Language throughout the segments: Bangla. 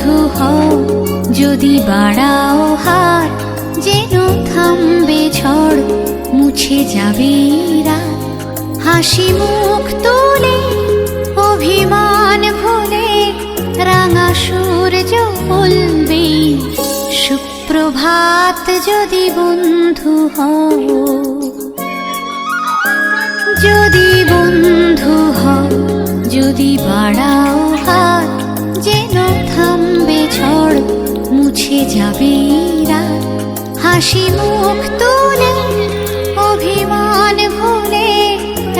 বন্ধু হও যদি বাড়াও হাত, যেন থামবে ঝড় মুছে যাবে রাত। হাসি মুখ তুলে অভিমান ভুলে রাঙা সূর্য বলবে সুপ্রভাত যদি বন্ধু হও। যদি বন্ধু হও যদি বাড়াও হাত, যেন থামবে ঝড় মুছে যাবে রাত। হাসি মুখ তুলে অভিমান ভুলে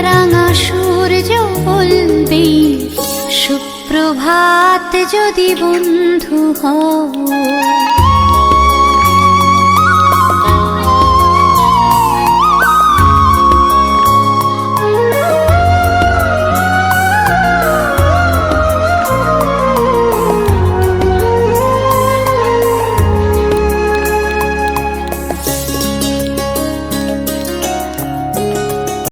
রাঙা সূর্য বলবে সুপ্রভাত যদি বন্ধু হও।